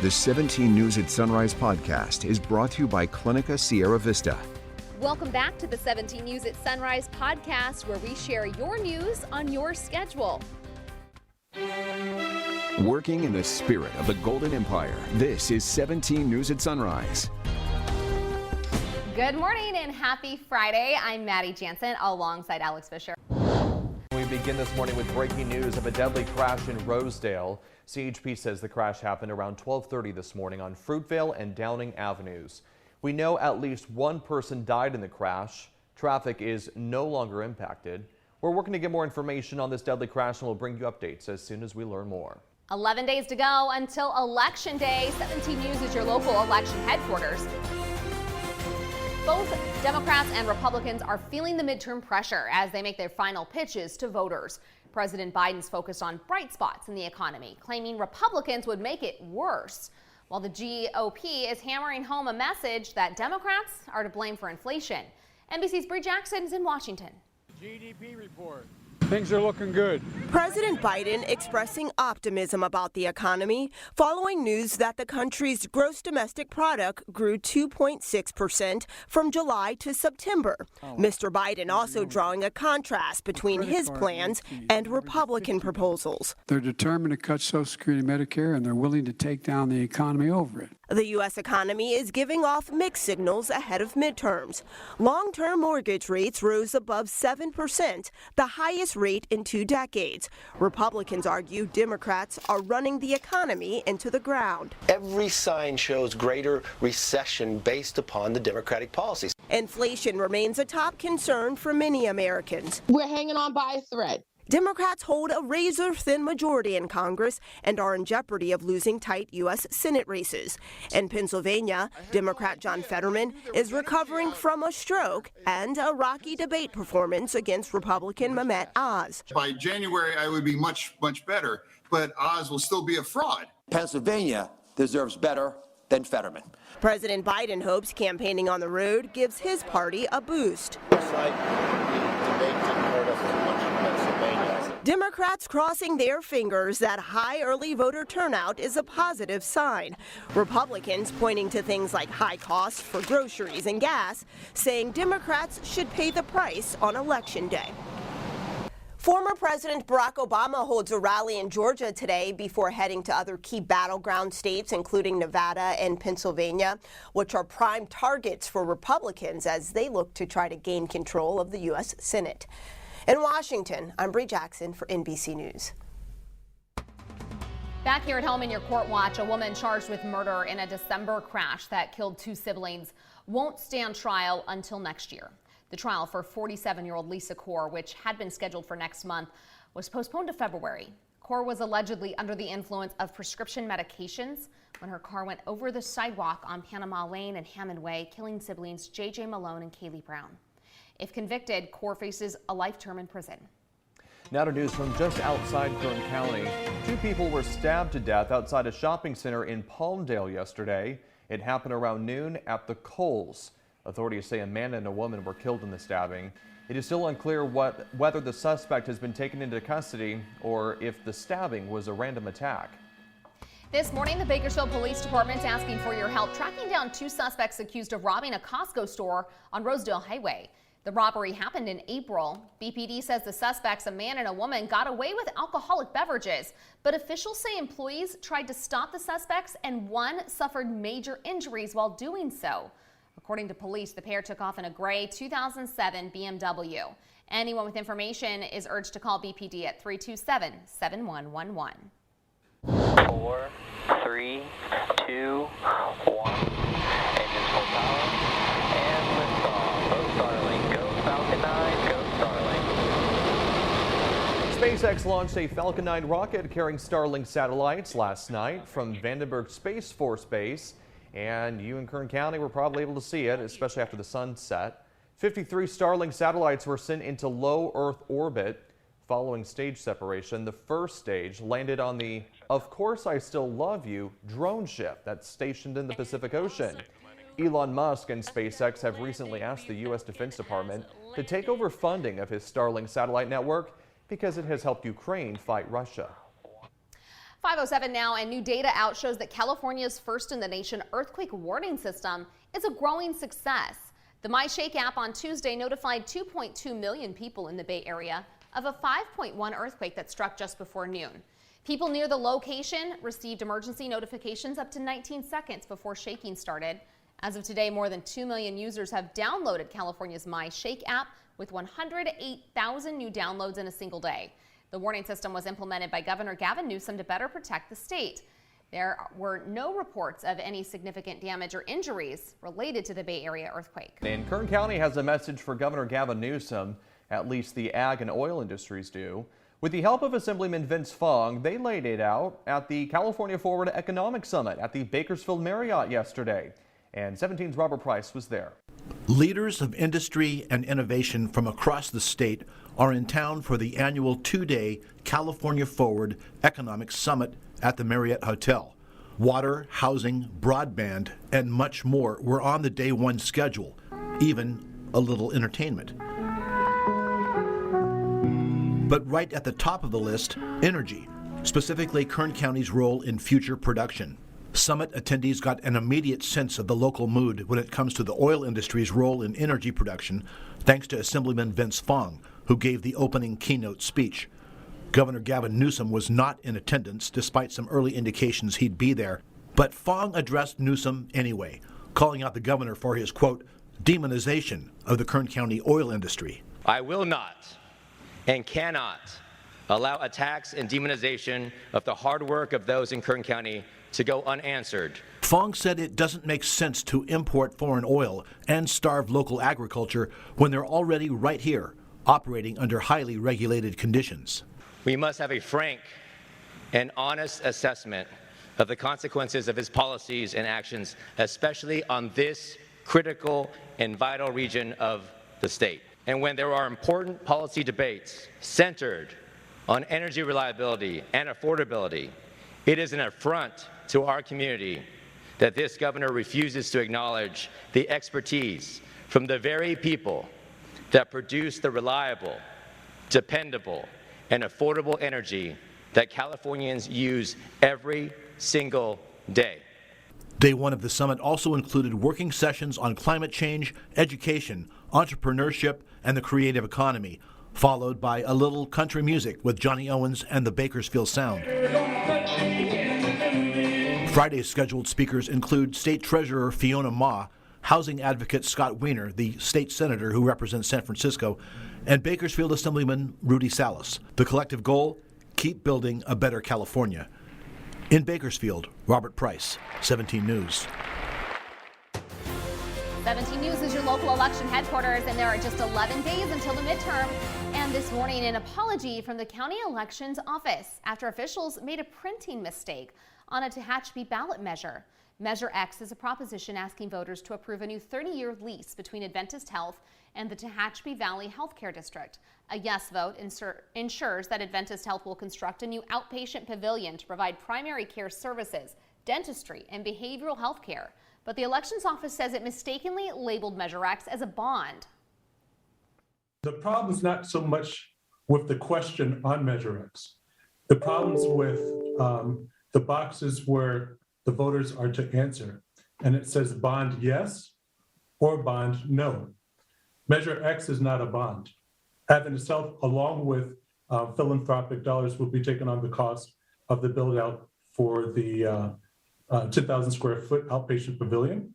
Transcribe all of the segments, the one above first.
The 17 News at Sunrise podcast is brought to you by Clinica Sierra Vista. Welcome back to the 17 News at Sunrise podcast, where we share your news on your schedule. Working in the spirit of the Golden Empire, this is 17 News at Sunrise. Good morning and happy Friday. I'm Maddie Jansen alongside Alex Fisher. We begin this morning with breaking news of a deadly crash in Rosedale. CHP says the crash happened around 12:30 this morning on Fruitvale and Downing Avenues. We know at least one person died in the crash. Traffic is no longer impacted. We're working to get more information on this deadly crash, and we'll bring you updates as soon as we learn more. 11 days to go until Election Day. 17 News is your local election headquarters. Both Democrats and Republicans are feeling the midterm pressure as they make their final pitches to voters. President Biden's focused on bright spots in the economy, claiming Republicans would make it worse, while the GOP is hammering home a message that Democrats are to blame for inflation. NBC's Bree Jackson is in Washington. GDP report. Things are looking good. President Biden expressing optimism about the economy following news that the country's gross domestic product grew 2.6% from July to September. Mr. Biden also drawing a contrast between his plans and Republican proposals. They're determined to cut Social Security and Medicare, and they're willing to take down the economy over it. The U.S. economy is giving off mixed signals ahead of midterms. Long-term mortgage rates rose above 7%, the highest rate in 2 decades. Republicans argue Democrats are running the economy into the ground. Every sign shows greater recession based upon the Democratic policies. Inflation remains a top concern for many Americans. We're hanging on by a thread. Democrats hold a razor-thin majority in Congress and are in jeopardy of losing tight U.S. Senate races. In Pennsylvania, Democrat John Fetterman is recovering from a stroke and a rocky debate performance against Republican Mehmet Oz. By January, I would be much better, but Oz will still be a fraud. Pennsylvania deserves better than Fetterman. President Biden hopes campaigning on the road gives his party a boost. Democrats crossing their fingers that high early voter turnout is a positive sign. Republicans pointing to things like high costs for groceries and gas, saying Democrats should pay the price on Election Day. Former President Barack Obama holds a rally in Georgia today before heading to other key battleground states, including Nevada and Pennsylvania, which are prime targets for Republicans as they look to try to gain control of the U.S. Senate. In Washington, I'm Bree Jackson for NBC News. Back here at home in your court watch, a woman charged with murder in a December crash that killed 2 siblings won't stand trial until next year. The trial for 47-year-old Lisa Kaur, which had been scheduled for next month, was postponed to February. Kaur was allegedly under the influence of prescription medications when her car went over the sidewalk on Panama Lane and Hammond Way, killing siblings J.J. Malone and Kaylee Brown. If convicted, Kaur faces a life term in prison. Now to news from just outside Kern County. 2 people were stabbed to death outside a shopping center in Palmdale yesterday. It happened around noon at the Kohl's. Authorities say a man and a woman were killed in the stabbing. It is still unclear whether the suspect has been taken into custody or if the stabbing was a random attack. This morning, the Bakersfield Police Department is asking for your help tracking down 2 suspects accused of robbing a Costco store on Rosedale Highway. The robbery happened in April. BPD says the suspects, a man and a woman, got away with alcoholic beverages, but officials say employees tried to stop the suspects and one suffered major injuries while doing so. According to police, the pair took off in a gray 2007 BMW. Anyone with information is urged to call BPD at 327-7111. 4, 3, 2, 1. Engines full power. And liftoff. Go Starlink. Go Falcon 9. Go Starlink. SpaceX launched a Falcon 9 rocket carrying Starlink satellites last night from Vandenberg Space Force Base. And you in Kern County were probably able to see it, especially after the sun set. 53 Starlink satellites were sent into low Earth orbit following stage separation. The first stage landed on the Of Course I Still Love You drone ship that's stationed in the Pacific Ocean. Elon Musk and SpaceX have recently asked the U.S. Defense Department to take over funding of his Starlink satellite network because it has helped Ukraine fight Russia. 5:07 now, and new data out shows that California's first in the nation earthquake warning system is a growing success. The MyShake app on Tuesday notified 2.2 million people in the Bay Area of a 5.1 earthquake that struck just before noon. People near the location received emergency notifications up to 19 seconds before shaking started. As of today, more than 2 million users have downloaded California's MyShake app, with 108,000 new downloads in a single day. The warning system was implemented by Governor Gavin Newsom to better protect the state. There were no reports of any significant damage or injuries related to the Bay Area earthquake. And Kern County has a message for Governor Gavin Newsom, at least the ag and oil industries do. With the help of Assemblyman Vince Fong, they laid it out at the California Forward Economic Summit at the Bakersfield Marriott yesterday. And 17's Robert Price was there. Leaders of industry and innovation from across the state are in town for the annual two-day California Forward Economic Summit at the Marriott Hotel. Water, housing, broadband, and much more were on the day one schedule, even a little entertainment. But right at the top of the list, energy, specifically Kern County's role in future production. Summit attendees got an immediate sense of the local mood when it comes to the oil industry's role in energy production, thanks to Assemblyman Vince Fong, who gave the opening keynote speech. Governor Gavin Newsom was not in attendance, despite some early indications he'd be there, but Fong addressed Newsom anyway, calling out the governor for his, quote, demonization of the Kern County oil industry. I will not and cannot allow attacks and demonization of the hard work of those in Kern County to go unanswered. Fong said it doesn't make sense to import foreign oil and starve local agriculture when they're already right here, operating under highly regulated conditions. We must have a frank and honest assessment of the consequences of his policies and actions, especially on this critical and vital region of the state. And when there are important policy debates centered on energy reliability and affordability, it is an affront to our community that this governor refuses to acknowledge the expertise from the very people that produce the reliable, dependable, and affordable energy that Californians use every single day. Day one of the summit also included working sessions on climate change, education, entrepreneurship, and the creative economy, followed by a little country music with Johnny Owens and the Bakersfield Sound. Friday's scheduled speakers include State Treasurer Fiona Ma, housing advocate Scott Wiener, the state senator who represents San Francisco, and Bakersfield Assemblyman Rudy Salas. The collective goal, keep building a better California. In Bakersfield, Robert Price, 17 News. 17 News is your local election headquarters, and there are just 11 days until the midterm. And this morning, an apology from the county elections office after officials made a printing mistake on a Tehachapi ballot measure. Measure X is a proposition asking voters to approve a new 30-year lease between Adventist Health and the Tehachapi Valley Healthcare District. A yes vote ensures that Adventist Health will construct a new outpatient pavilion to provide primary care services, dentistry, and behavioral health care. But the elections office says it mistakenly labeled Measure X as a bond. The problem is not so much with the question on Measure X. The problem's with the boxes where the voters are to answer, and it says bond yes or bond no. Measure X is not a bond. Adventist Health, along with philanthropic dollars, will be taking on the cost of the build out for the 10,000 square foot outpatient pavilion.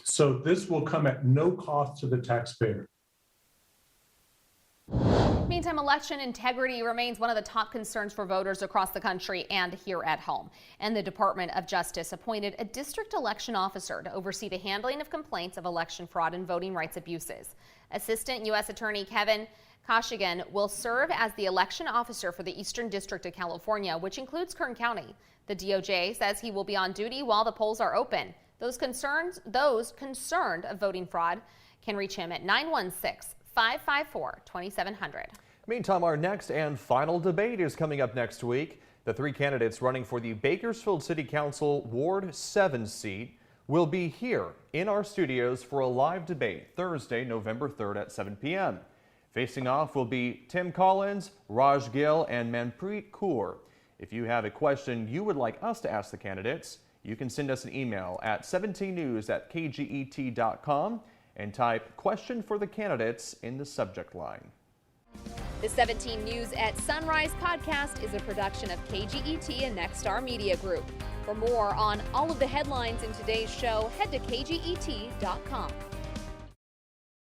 So this will come at no cost to the taxpayer. Meantime, election integrity remains one of the top concerns for voters across the country and here at home. And the Department of Justice appointed a district election officer to oversee the handling of complaints of election fraud and voting rights abuses. Assistant U.S. Attorney Kevin Kashigan will serve as the election officer for the Eastern District of California, which includes Kern County. The DOJ says he will be on duty while the polls are open. Those concerned of voting fraud can reach him at 916-554-2700. Meantime, our next and final debate is coming up next week. The three candidates running for the Bakersfield City Council Ward 7 seat will be here in our studios for a live debate Thursday, November 3rd at 7 p.m. Facing off will be Tim Collins, Raj Gill, and Manpreet Kaur. If you have a question you would like us to ask the candidates, you can send us an email at 17news@kget.com and type "question for the candidates" in the subject line. The 17 News at Sunrise podcast is a production of KGET and Nexstar Media Group. For more on all of the headlines in today's show, head to kget.com.